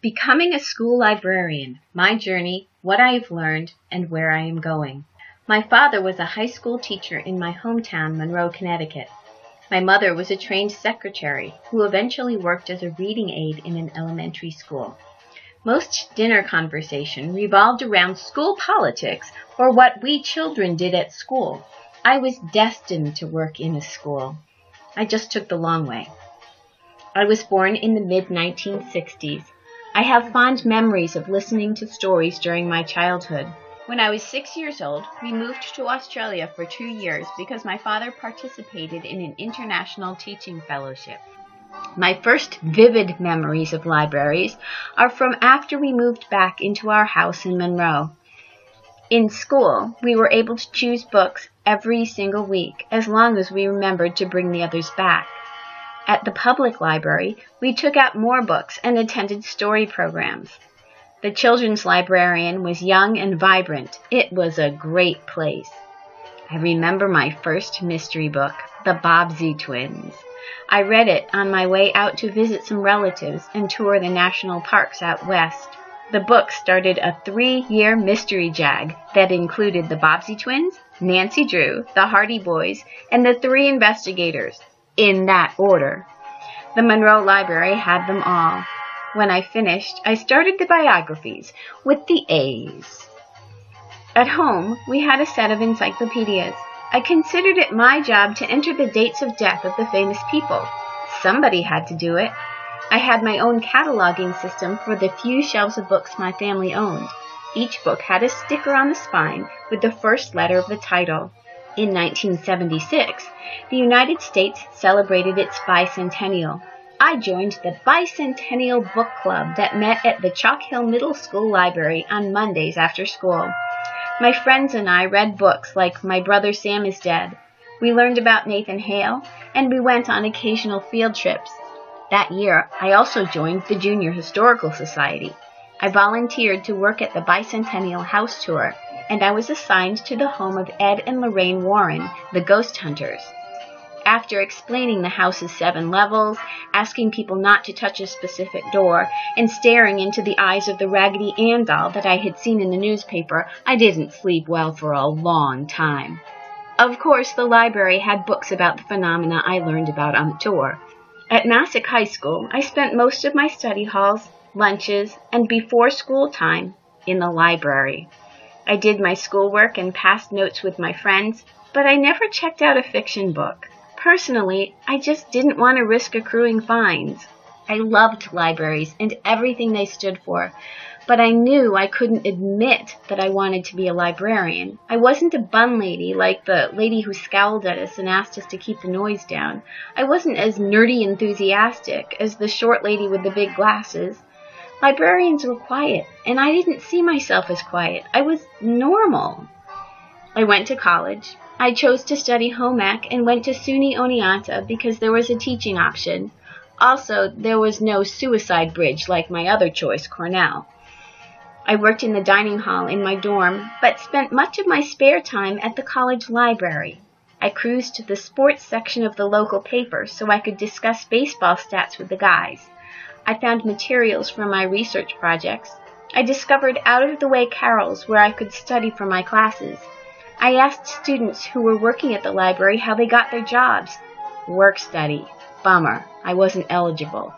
Becoming a school librarian, my journey, what I have learned, and where I am going. My father was a high school teacher in my hometown, Monroe, Connecticut. My mother was a trained secretary who eventually worked as a reading aide in an elementary school. Most dinner conversation revolved around school politics or what we children did at school. I was destined to work in a school. I just took the long way. I was born in the mid-1960s. I have fond memories of listening to stories during my childhood. When I was 6 years old, we moved to Australia for 2 years because my father participated in an international teaching fellowship. My first vivid memories of libraries are from after we moved back into our house in Monroe. In school, we were able to choose books every single week, as long as we remembered to bring the others back. At the public library, we took out more books and attended story programs. The children's librarian was young and vibrant. It was a great place. I remember my first mystery book, The Bobbsey Twins. I read it on my way out to visit some relatives and tour the national parks out west. The book started a 3-year mystery jag that included the Bobbsey Twins, Nancy Drew, the Hardy Boys, and the 3 investigators, in that order. The Monroe Library had them all. When I finished, I started the biographies with the A's. At home, we had a set of encyclopedias. I considered it my job to enter the dates of death of the famous people. Somebody had to do it. I had my own cataloging system for the few shelves of books my family owned. Each book had a sticker on the spine with the first letter of the title. In 1976, the United States celebrated its bicentennial. I joined the Bicentennial Book Club that met at the Chalk Hill Middle School Library on Mondays after school. My friends and I read books like My Brother Sam is Dead. We learned about Nathan Hale, and we went on occasional field trips. That year, I also joined the Junior Historical Society. I volunteered to work at the Bicentennial House Tour, and I was assigned to the home of Ed and Lorraine Warren, the ghost hunters. After explaining the house's 7 levels, asking people not to touch a specific door, and staring into the eyes of the Raggedy Ann doll that I had seen in the newspaper, I didn't sleep well for a long time. Of course, the library had books about the phenomena I learned about on the tour. At Massac High School, I spent most of my study halls, lunches, and before school time in the library. I did my schoolwork and passed notes with my friends, but I never checked out a fiction book. Personally, I just didn't want to risk accruing fines. I loved libraries and everything they stood for, but I knew I couldn't admit that I wanted to be a librarian. I wasn't a bun lady like the lady who scowled at us and asked us to keep the noise down. I wasn't as nerdy enthusiastic as the short lady with the big glasses. Librarians were quiet, and I didn't see myself as quiet. I was normal. I went to college. I chose to study home ec and went to SUNY Oneonta because there was a teaching option. Also, there was no suicide bridge like my other choice, Cornell. I worked in the dining hall in my dorm, but spent much of my spare time at the college library. I cruised to the sports section of the local paper so I could discuss baseball stats with the guys. I found materials for my research projects. I discovered out-of-the-way carols where I could study for my classes. I asked students who were working at the library how they got their jobs. Work study. Bummer. I wasn't eligible.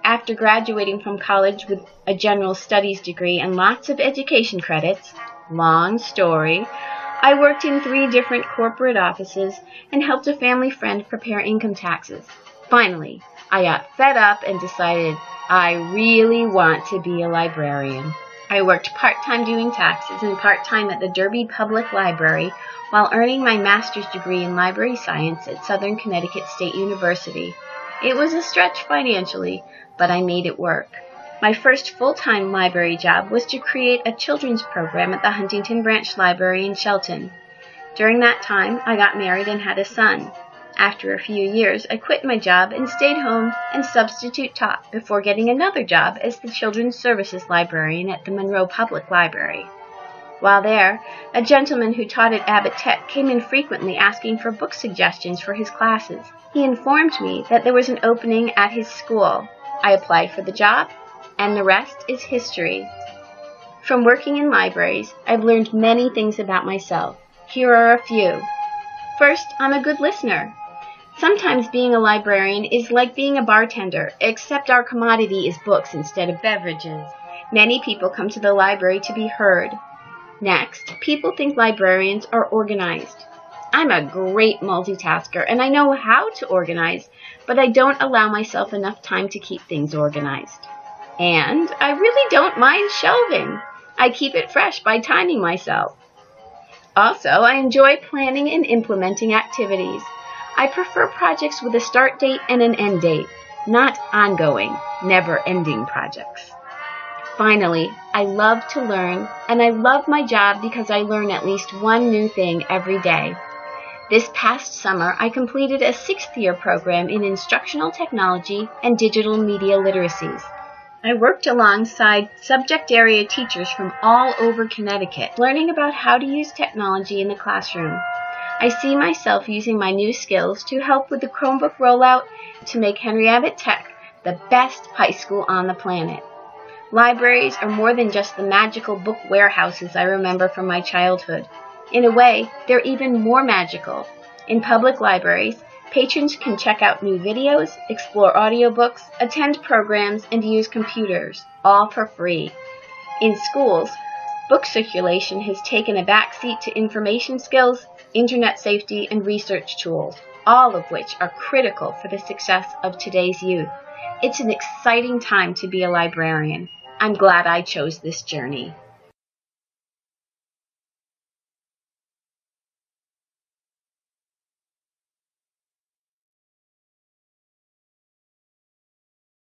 After graduating from college with a general studies degree and lots of education credits, long story, I worked in 3 different corporate offices and helped a family friend prepare income taxes. Finally, I got fed up and decided I really want to be a librarian. I worked part-time doing taxes and part-time at the Derby Public Library while earning my master's degree in library science at Southern Connecticut State University. It was a stretch financially, but I made it work. My first full-time library job was to create a children's program at the Huntington Branch Library in Shelton. During that time, I got married and had a son. After a few years, I quit my job and stayed home and substitute taught before getting another job as the Children's Services Librarian at the Monroe Public Library. While there, a gentleman who taught at Abbott Tech came in frequently asking for book suggestions for his classes. He informed me that there was an opening at his school. I applied for the job, and the rest is history. From working in libraries, I've learned many things about myself. Here are a few. First, I'm a good listener. Sometimes being a librarian is like being a bartender, except our commodity is books instead of beverages. Many people come to the library to be heard. Next, people think librarians are organized. I'm a great multitasker and I know how to organize, but I don't allow myself enough time to keep things organized. And I really don't mind shelving. I keep it fresh by timing myself. Also, I enjoy planning and implementing activities. I prefer projects with a start date and an end date, not ongoing, never-ending projects. Finally, I love to learn, and I love my job because I learn at least one new thing every day. This past summer, I completed a 6th-year program in instructional technology and digital media literacies. I worked alongside subject area teachers from all over Connecticut, learning about how to use technology in the classroom. I see myself using my new skills to help with the Chromebook rollout to make Henry Abbott Tech the best high school on the planet. Libraries are more than just the magical book warehouses I remember from my childhood. In a way, they're even more magical. In public libraries, patrons can check out new videos, explore audiobooks, attend programs, and use computers, all for free. In schools, book circulation has taken a backseat to information skills, internet safety, and research tools, all of which are critical for the success of today's youth. It's an exciting time to be a librarian. I'm glad I chose this journey.